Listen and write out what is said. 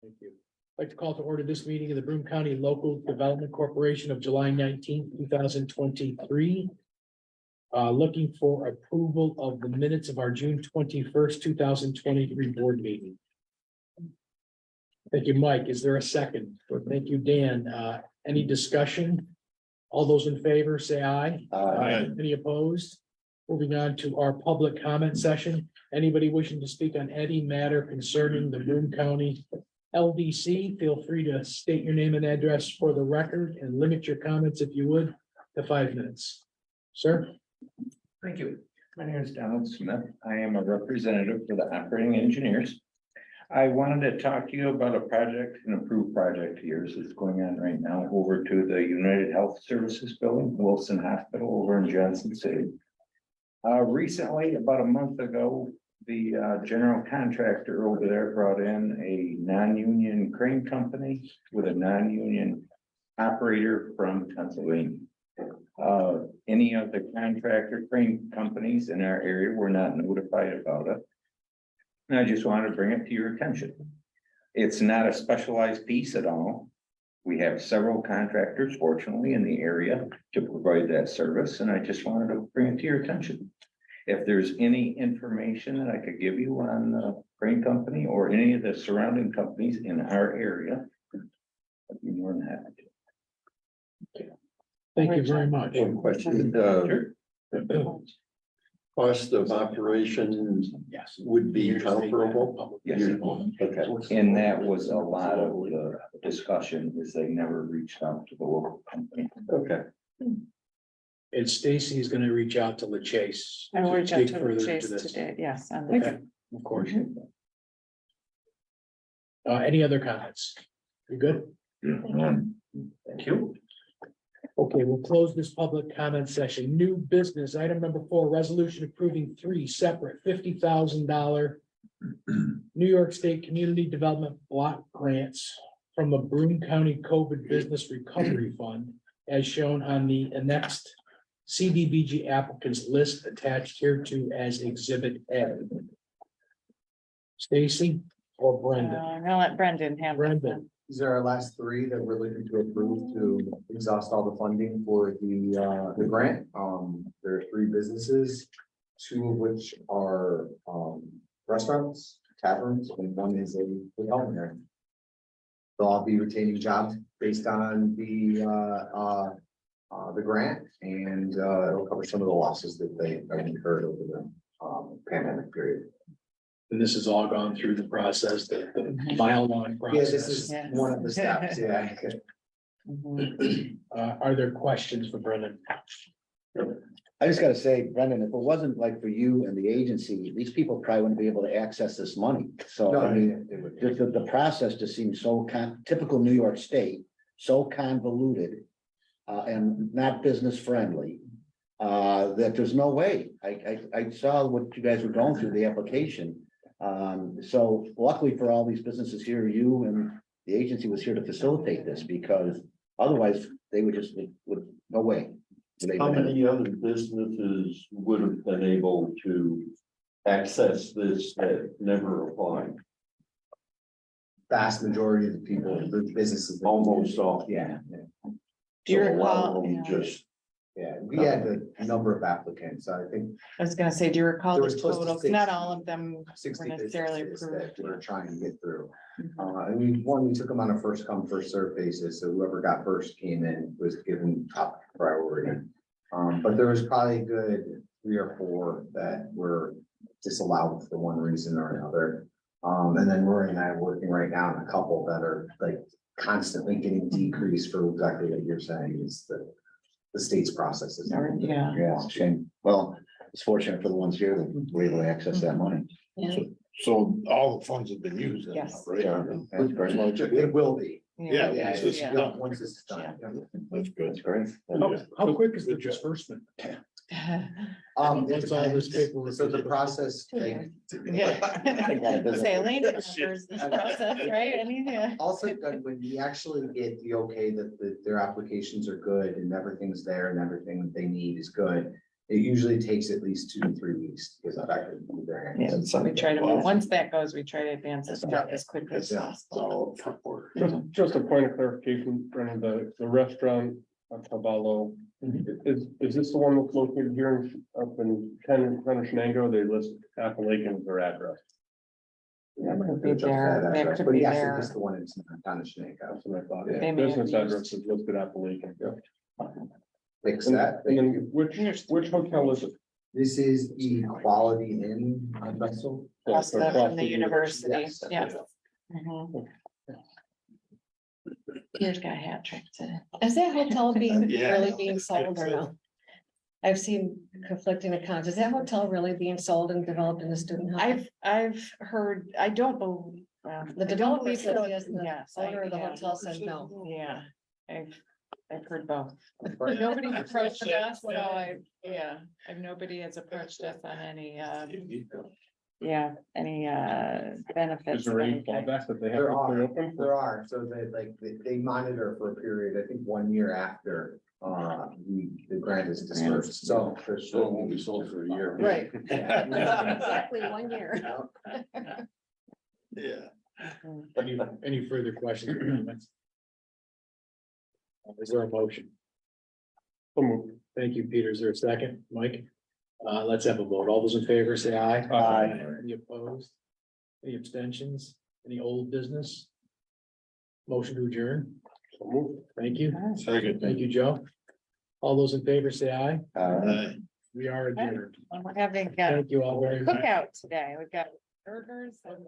Thank you. I'd like to call to order this meeting of the Broome County Local Development Corporation of July 19th, 2023. Looking for approval of the minutes of our June 21st, 2023 board meeting. Thank you, Mike. Is there a second? Thank you, Dan. Any discussion? All those in favor, say aye. Aye. Any opposed? Moving on to our public comment session. Anybody wishing to speak on any matter concerning the Broome County LDC, feel free to state your name and address for the record and limit your comments, if you would, to 5 minutes. Sir? Thank you. My name is Donald Smith. I am a representative for the operating engineers. I wanted to talk to you about a project, an approved project of yours that's going on right now over to the United Health Services building, Wilson Hospital over in Johnson City. Recently, about a month ago, the general contractor over there brought in a non-union crane company with a non-union operator from Pennsylvania. Any of the contractor crane companies in our area were not notified about it. And I just wanted to bring it to your attention. It's not a specialized piece at all. We have several contractors, fortunately, in the area to provide that service, and I just wanted to bring it to your attention. If there's any information that I could give you on the crane company or any of the surrounding companies in our area, I'd be more than happy to. Thank you very much. One question, cost of operation Yes. would be comparable? Yes. Okay. And that was a lot of the discussion, is they never reached out to the local company. Okay. And Stacy is going to reach out to LaChase. I will reach out speak to further Chase this. today, yes. Okay, of course. Any other comments? You good? Thank you. Okay, we'll close this public comment session. New business, item number 4, resolution approving 3 separate $50,000 New York State Community Development Block Grants from the Broome County COVID Business Recovery Fund, as shown on the annexed CDBG applicants list attached here to as Exhibit A. Stacy or Brenda? I'm gonna let Brendan handle it. Brendan. These are our last 3 that we're looking to approve to exhaust all the funding for the grant. There are 3 businesses, 2 of which are restaurants, taverns, and 1 is a hotel there. They'll all be retaining jobs based on the grant, and it'll cover some of the losses that they have incurred over the pandemic period. And this has all gone through the process, the mile-long Yeah, process. this is Yes. one of the steps, yeah. Mhm. Are there questions for Brendan? I just gotta say, Brendan, if it wasn't like for you and the agency, these people probably wouldn't be able to access this money. So, No, I mean, it would- the process just seems so typical New York State, so convoluted, and not business friendly, that there's no way. I saw what you guys were going through, the application. So luckily for all these businesses here, you and the agency was here to facilitate this, because otherwise they would just, no way. How many other businesses would have been able to access this that never applied? Vast majority of the people, the businesses. that- Almost all. Yeah, Do you So a lot recall, of them yeah. just, yeah, we had a number of applicants, I think I was gonna say, do you recall There the was close to total? 'Cause not 60 all of them were 60 necessarily businesses approved. that we're trying to get through. Mhm. And we took them on a first come, first served basis, so whoever got first came in was given top priority. But there was probably a good 3 or 4 that were disallowed for one reason or another. And then Rory and I are working right now on a couple that are like constantly getting decreased for exactly what you're saying, is the state's processes. Yeah. Yeah, it's a shame. Well, it's fortunate for the ones here that were able to access that money. So all the funds have been used. then, Yes. right? That's great. Well, It will be. Yeah, Yeah, once it's yeah, done. once it's done. That's good. That's great. How quick is the disbursement? It Once all this depends. paperwork So is the approved. process, Yeah. Yeah. Say Elaine remembers this process, right? Anything. also, when we actually get the okay that their applications are good and everything's there and everything they need is good, It usually takes at least 2 to 3 weeks to get that back. Yeah, so we try to, once that goes, we try to advance this stuff as quickly as possible. All front order. Just a point of clarification, Brennan, the restaurant at Caballo, is this the one that's located here up in Shenango? They list Appalachian as their address. That could be there, that could But be yes, there. it's the one in Shenango. That's what I thought. They may have Business used- address is listed Appalachian. Fix And that. and then which hotel is it? This is Equality Inn on Vessel. Across the, from the university, Yes, that's yeah. it. Mhm. Peter's got a hat trick today. Is that hotel being, Yeah. really being sold or no? I've seen conflicting accounts. Is that hotel really being sold and developed in the student? housing? I've heard, I don't believe. The developer says yes, and the Yes, owner of the yeah. hotel says no. Yeah, I've heard both. Right. Nobody's approached us, so nobody has approached us on any, any benefits. Is there any of any kind. fallback that they have There to are, stay open? there are, so they monitor for a period, I think 1 year after, the grant is dispersed, so. there's So it won't be sold for a year. Right. Exactly 1 year. Yeah. Any further questions or comments? Is there a motion? So moved. Thank you, Peter. Is there a second? Mike? Let's have a vote. All those in favor say aye. Aye. Any opposed? Any abstentions? Any old business? Motion to adjourn. So moved. Thank you. Second. Thank you, Joe. All those in favor say aye. Aye. We are adjourned. We're having a Thank you all very much. cookout today. We've got burgers and